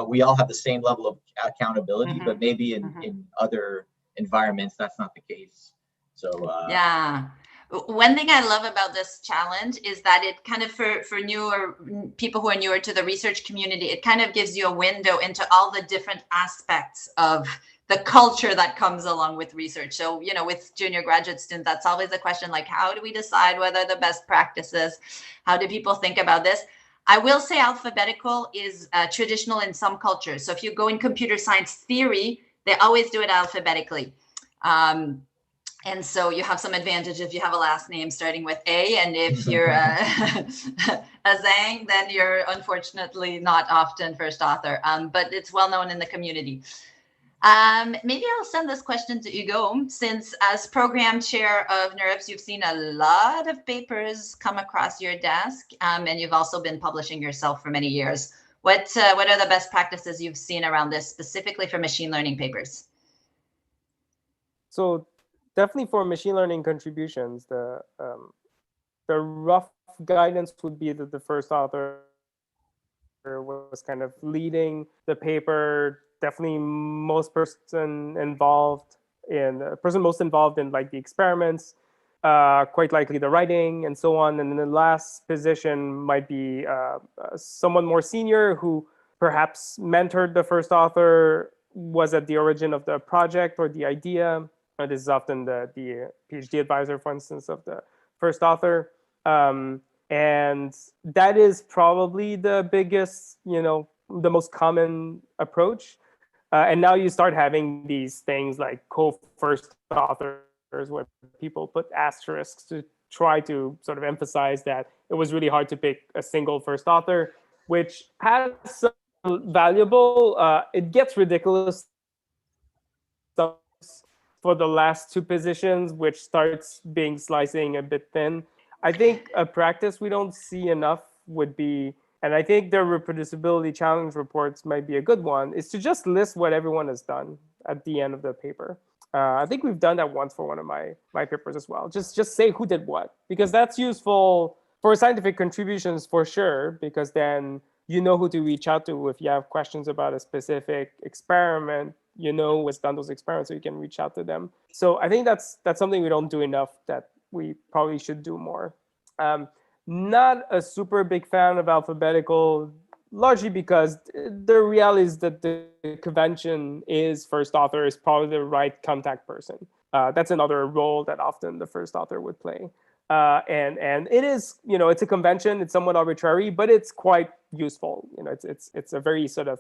we all have the same level of accountability, but maybe in other environments, that's not the case. So yeah. One thing I love about this challenge is that it kind of, for newer people who are newer to the research community, it kind of gives you a window into all the different aspects of the culture that comes along with research. So, with junior graduate students, that's always a question, like, how do we decide whether the best practices? How do people think about this? I will say alphabetical is traditional in some cultures. So if you go in computer science theory, they always do it alphabetically. And so you have some advantage if you have a last name starting with A, and if you're a Zhang, then you're unfortunately not often first author, but it's well known in the community. Maybe I'll send this question to Hugo, since as program chair of NeurIPS, you've seen a lot of papers come across your desk, and you've also been publishing yourself for many years. What are the best practices you've seen around this, specifically for machine learning papers? So definitely for machine learning contributions, the rough guidance would be that the first author was kind of leading the paper. Definitely most person most involved in like the experiments, quite likely the writing and so on. And then the last position might be someone more senior who perhaps mentored the first author, was at the origin of the project or the idea. This is often the PhD advisor, for instance, of the first author. And that is probably the biggest, the most common approach. And now you start having these things like co-first authors, where people put asterisks to try to sort of emphasize that it was really hard to pick a single first author. which has some valuable, it gets ridiculous for the last two positions, which starts being slicing a bit thin. I think a practice we don't see enough would be, and I think the reproducibility challenge reports might be a good one, is to just list what everyone has done at the end of the paper. I think we've done that once for one of my papers as well. Just say who did what, because that's useful for scientific contributions for sure, because then you know who to reach out to if you have questions about a specific experiment. You know who has done those experiments, so you can reach out to them. So I think that's something we don't do enough that we probably should do more. Not a super big fan of alphabetical, largely because the reality is that the convention is first author is probably the right contact person. That's another role that often the first author would play. And it is, it's a convention, it's somewhat arbitrary, but it's quite useful. It's a very sort of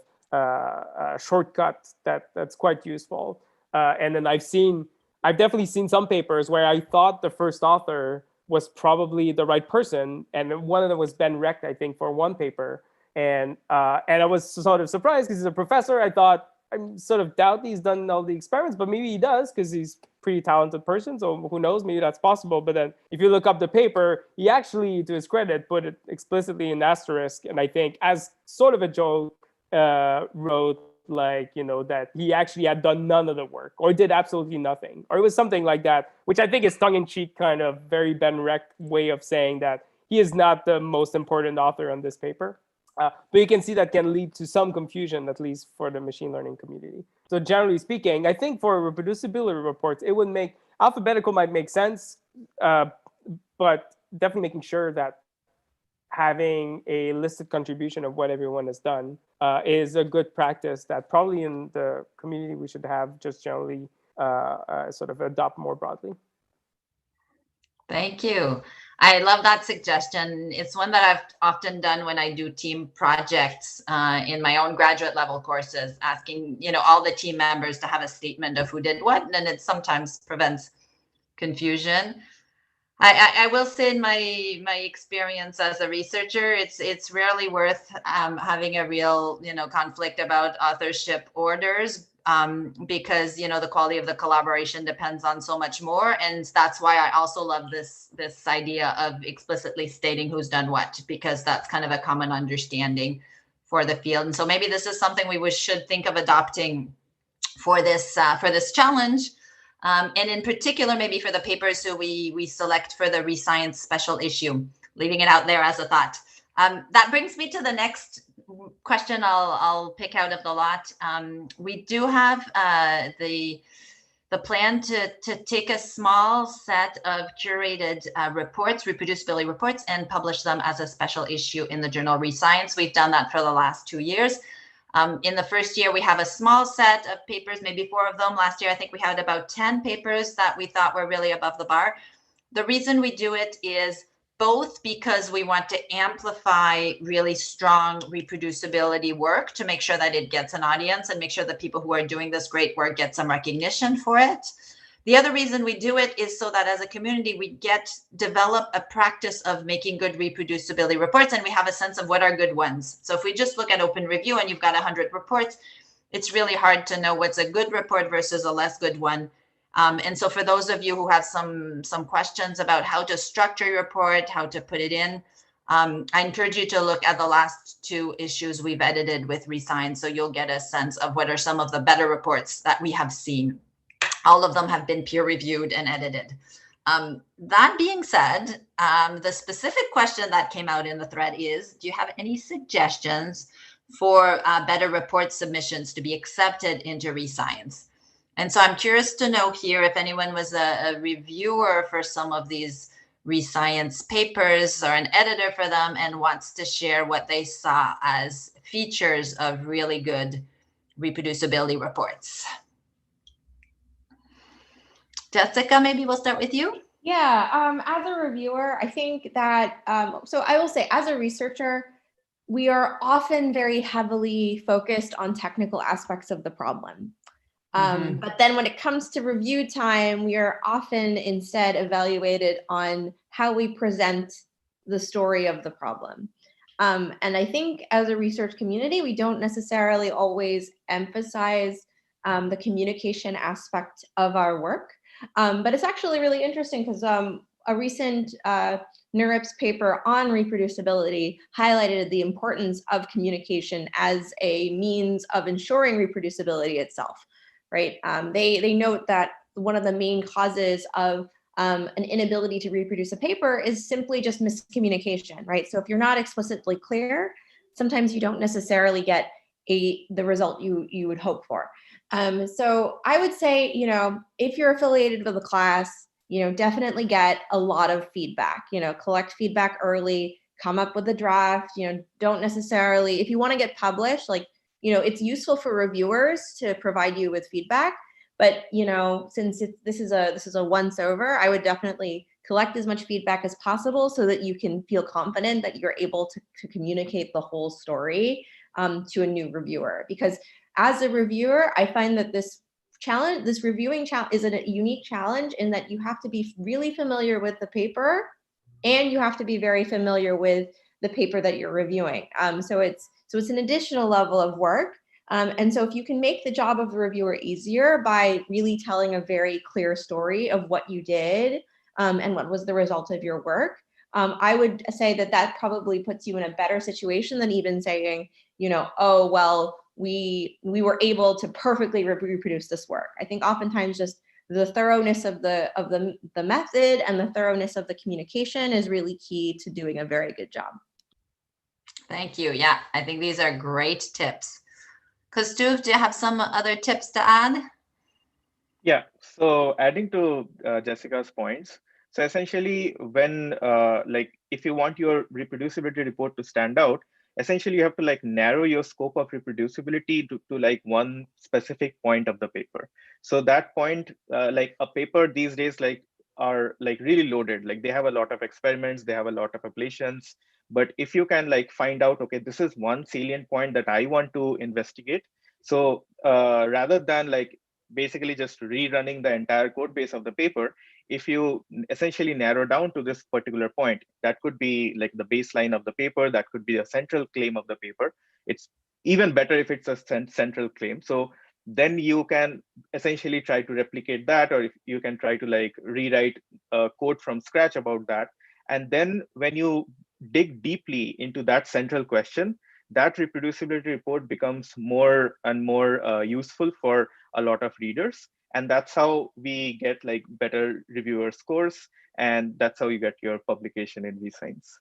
shortcut that's quite useful. And then I've definitely seen some papers where I thought the first author was probably the right person, and one of them was Ben Recht, I think, for one paper. And I was sort of surprised because he's a professor. I thought, I sort of doubt he's done all the experiments, but maybe he does because he's a pretty talented person. So who knows, maybe that's possible. But then if you look up the paper, he actually, to his credit, put it explicitly in asterisk. And I think as sort of a joke, wrote that he actually had done none of the work or did absolutely nothing. Or it was something like that, which I think is tongue-in-cheek kind of very Ben Recht way of saying that he is not the most important author on this paper. But you can see that can lead to some confusion, at least for the machine learning community. So generally speaking, I think for reproducibility reports, it would make alphabetical might make sense, but definitely making sure that having a listed contribution of what everyone has done is a good practice that probably in the community we should have just generally sort of adopt more broadly. Thank you. I love that suggestion. It's one that I've often done when I do team projects in my own graduate level courses, asking all the team members to have a statement of who did what, and it sometimes prevents confusion. I will say in my experience as a researcher, it's rarely worth having a real conflict about authorship orders. Because the quality of the collaboration depends on so much more, and that's why I also love this idea of explicitly stating who's done what, because that's kind of a common understanding for the field. And so maybe this is something we should think of adopting for this challenge, and in particular maybe for the papers who we select for the ReScience special issue, leaving it out there as a thought. That brings me to the next question I'll pick out of the lot. We do have the plan to take a small set of curated reports, reproducibility reports, and publish them as a special issue in the journal ReScience. We've done that for the last 2 years. In the first year, we have a small set of papers, maybe 4 of them. Last year, I think we had about 10 papers that we thought were really above the bar. The reason we do it is both because we want to amplify really strong reproducibility work to make sure that it gets an audience and make sure that people who are doing this great work get some recognition for it. The other reason we do it is so that as a community, we develop a practice of making good reproducibility reports, and we have a sense of what are good ones. So if we just look at open review and you've got 100 reports, it's really hard to know what's a good report versus a less good one. And so for those of you who have some questions about how to structure your report, how to put it in, I encourage you to look at the last 2 issues we've edited with ReScience, so you'll get a sense of what are some of the better reports that we have seen. All of them have been peer reviewed and edited. That being said, the specific question that came out in the thread is, do you have any suggestions for better report submissions to be accepted into ReScience? And so I'm curious to know here if anyone was a reviewer for some of these ReScience papers or an editor for them and wants to share what they saw as features of really good reproducibility reports. Jessica, maybe we'll start with you. Yeah, as a reviewer, I think that, so I will say as a researcher, we are often very heavily focused on technical aspects of the problem. But then when it comes to review time, we are often instead evaluated on how we present the story of the problem. And I think as a research community, we don't necessarily always emphasize the communication aspect of our work. But it's actually really interesting because a recent NeurIPS paper on reproducibility highlighted the importance of communication as a means of ensuring reproducibility itself, right? They note that one of the main causes of an inability to reproduce a paper is simply just miscommunication, right? So if you're not explicitly clear, sometimes you don't necessarily get the result you would hope for. So I would say, if you're affiliated with a class, definitely get a lot of feedback, collect feedback early, come up with a draft, don't necessarily, if you want to get published, it's useful for reviewers to provide you with feedback. But, since this is a once over, I would definitely collect as much feedback as possible so that you can feel confident that you're able to communicate the whole story to a new reviewer. Because as a reviewer, I find that this reviewing challenge is a unique challenge in that you have to be really familiar with the paper and you have to be very familiar with the paper that you're reviewing. So it's an additional level of work. And so if you can make the job of the reviewer easier by really telling a very clear story of what you did and what was the result of your work, I would say that probably puts you in a better situation than even saying, oh, well, we were able to perfectly reproduce this work. I think oftentimes just the thoroughness of the method and the thoroughness of the communication is really key to doing a very good job. Thank you. Yeah, I think these are great tips. Koustuv, do you have some other tips to add? Yeah, so adding to Jessica's points, so essentially when if you want your reproducibility report to stand out, essentially you have to narrow your scope of reproducibility to one specific point of the paper. So that point, a paper these days are really loaded, they have a lot of experiments, they have a lot of ablations. But if you can find out, okay, this is one salient point that I want to investigate. So rather than basically just rerunning the entire code base of the paper, if you essentially narrow down to this particular point, that could be the baseline of the paper, that could be a central claim of the paper. It's even better if it's a central claim. So then you can essentially try to replicate that, or if you can try to rewrite code from scratch about that. And then when you dig deeply into that central question, that reproducibility report becomes more and more useful for a lot of readers. And that's how we get better reviewer scores. And that's how you get your publication in ReScience.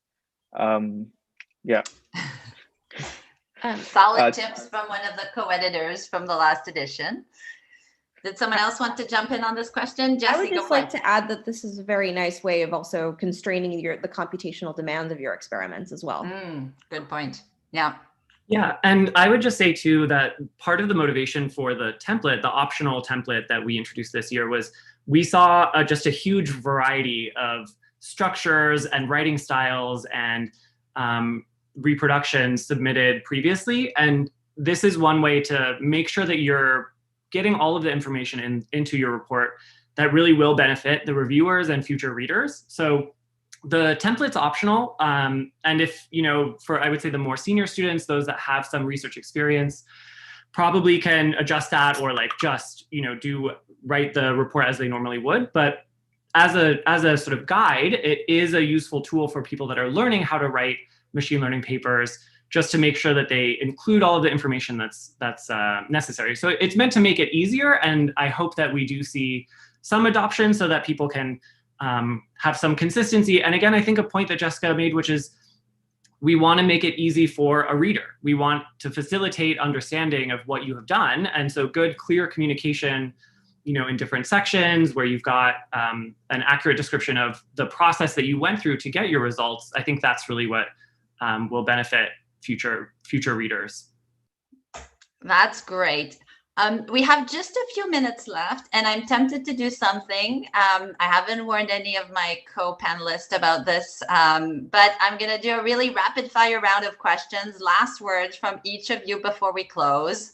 Yeah. Solid tips from one of the co-editors from the last edition. Did someone else want to jump in on this question? Jessie, I would just like to add that this is a very nice way of also constraining the computational demands of your experiments as well. Good point. Yeah. Yeah, and I would just say too that part of the motivation for the template, the optional template that we introduced this year, was we saw just a huge variety of structures and writing styles and reproductions submitted previously. And this is one way to make sure that you're getting all of the information into your report that really will benefit the reviewers and future readers. So the template's optional. And if, for, I would say the more senior students, those that have some research experience, probably can adjust that or just, write the report as they normally would. But as a sort of guide, it is a useful tool for people that are learning how to write machine learning papers, just to make sure that they include all of the information that's necessary. So it's meant to make it easier, and I hope that we do see some adoption so that people can have some consistency. And again, I think a point that Jessica made, which is we want to make it easy for a reader. We want to facilitate understanding of what you have done. And so good, clear communication, in different sections where you've got an accurate description of the process that you went through to get your results. I think that's really what will benefit future readers. That's great. We have just a few minutes left, and I'm tempted to do something. I haven't warned any of my co-panelists about this, but I'm going to do a really rapid fire round of questions. Last words from each of you before we close.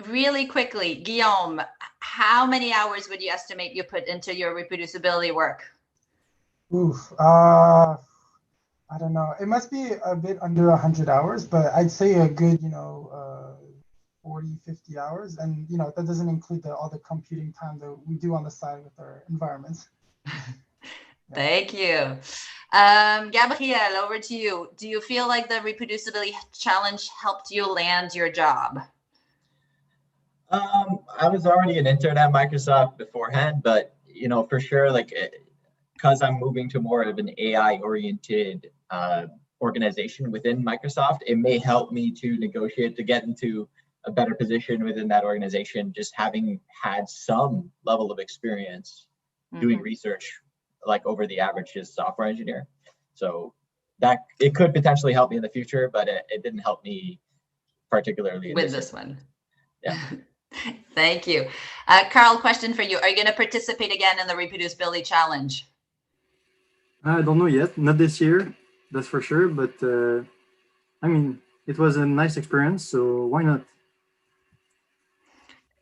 Really quickly, Guillaume, how many hours would you estimate you put into your reproducibility work? Oof. I don't know. It must be a bit under 100 hours, but I'd say a good, 40, 50 hours. And, that doesn't include all the computing time that we do on the side with our environments. Thank you. Gabriel, over to you. Do you feel like the reproducibility challenge helped you land your job? I was already an intern at Microsoft beforehand, but for sure, because I'm moving to more of an AI-oriented organization within Microsoft, it may help me to negotiate to get into a better position within that organization, just having had some level of experience doing research over the average just software engineer. So that it could potentially help me in the future, but it didn't help me particularly with this one. Yeah. Thank you. Karl, question for you. Are you going to participate again in the reproducibility challenge? I don't know yet. Not this year, that's for sure. But I mean, it was a nice experience, so why not?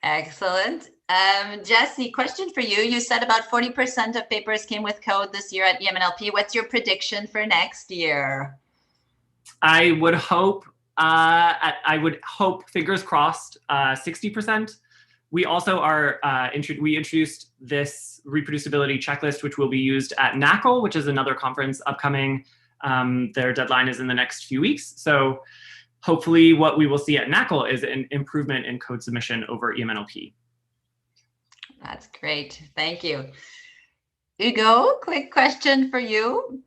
Excellent. Jessie, question for you. You said about 40% of papers came with code this year at EMNLP. What's your prediction for next year? I would hope, fingers crossed, 60%. We also are, we introduced this reproducibility checklist, which will be used at NACL, which is another conference upcoming. Their deadline is in the next few weeks. So hopefully what we will see at NACL is an improvement in code submission over EMNLP. That's great. Thank you. Hugo, quick question for you.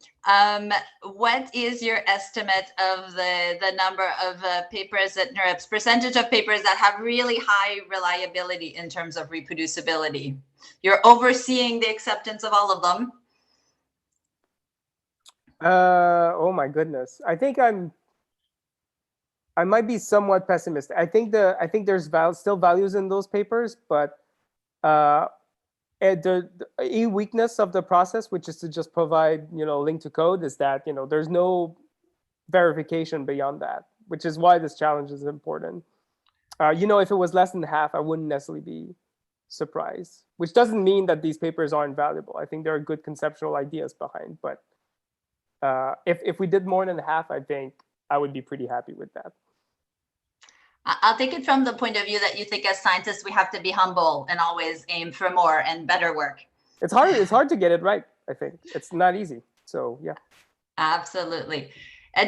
What is your estimate of the number of papers at NeurIPS, percentage of papers that have really high reliability in terms of reproducibility? You're overseeing the acceptance of all of them. Oh my goodness. I think I might be somewhat pessimistic. I think there's still values in those papers, but a weakness of the process, which is to just provide, link to code, is that, there's no verification beyond that, which is why this challenge is important. If it was less than half, I wouldn't necessarily be surprised, which doesn't mean that these papers aren't valuable. I think there are good conceptual ideas behind, but if we did more than half, I think I would be pretty happy with that. I'll take it from the point of view that you think as scientists, we have to be humble and always aim for more and better work. It's hard to get it right, I think. It's not easy. So, yeah. Absolutely.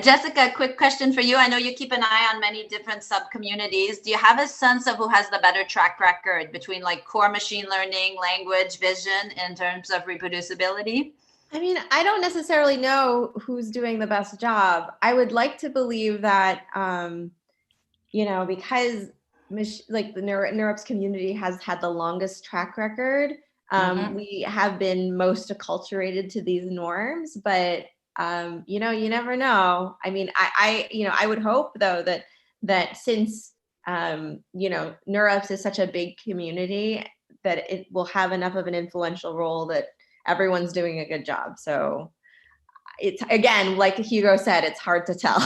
Jessica, quick question for you. I know you keep an eye on many different sub-communities. Do you have a sense of who has the better track record between core machine learning, language, vision in terms of reproducibility? I mean, I don't necessarily know who's doing the best job. I would like to believe that because the NeurIPS community has had the longest track record, we have been most acculturated to these norms, but you never know. I mean, I would hope though that since NeurIPS is such a big community, that it will have enough of an influential role that everyone's doing a good job. So it's, again, like Hugo said, it's hard to tell.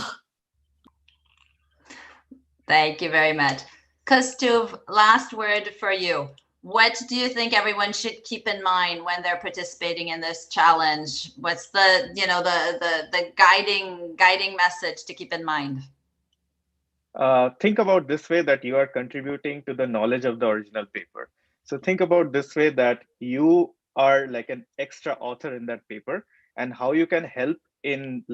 Thank you very much. Koustuv, last word for you. What do you think everyone should keep in mind when they're participating in this challenge? What's the guiding message to keep in mind? Think about this way, that you are contributing to the knowledge of the original paper. So think about this way, that you are like an extra author in that paper, and how you can help in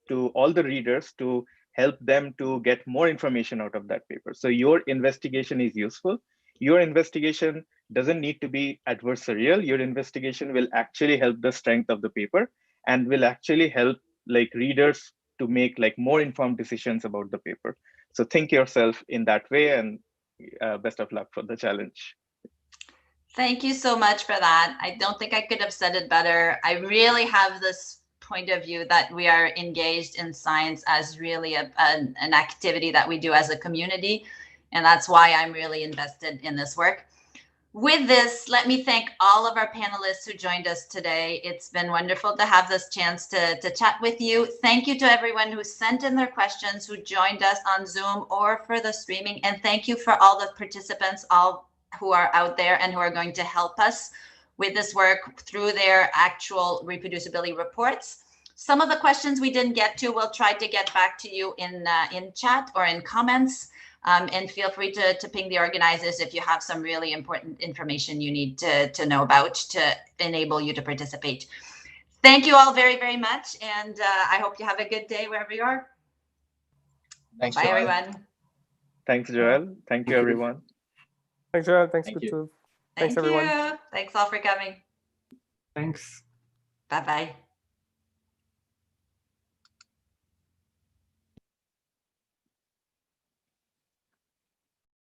to all the readers to help them to get more information out of that paper. So your investigation is useful. Your investigation doesn't need to be adversarial. Your investigation will actually help the strength of the paper and will actually help readers to make more informed decisions about the paper. So think yourself in that way, and best of luck for the challenge. Thank you so much for that. I don't think I could have said it better. I really have this point of view that we are engaged in science as really an activity that we do as a community. And that's why I'm really invested in this work. With this, let me thank all of our panelists who joined us today. It's been wonderful to have this chance to chat with you. Thank you to everyone who sent in their questions, who joined us on Zoom or for the streaming. And thank you for all the participants, all who are out there and who are going to help us with this work through their actual reproducibility reports. Some of the questions we didn't get to, we'll try to get back to you in chat or in comments. And feel free to ping the organizers if you have some really important information you need to know about to enable you to participate. Thank you all very, very much. And I hope you have a good day wherever you are. Thanks, Bye, Joelle. everyone. Thanks, Joelle. Thank you, everyone. Thanks, Joelle. Thanks, Thank you. Koustuv. Thank Thanks, everyone. you. Thanks all for coming. Thanks. Bye-bye.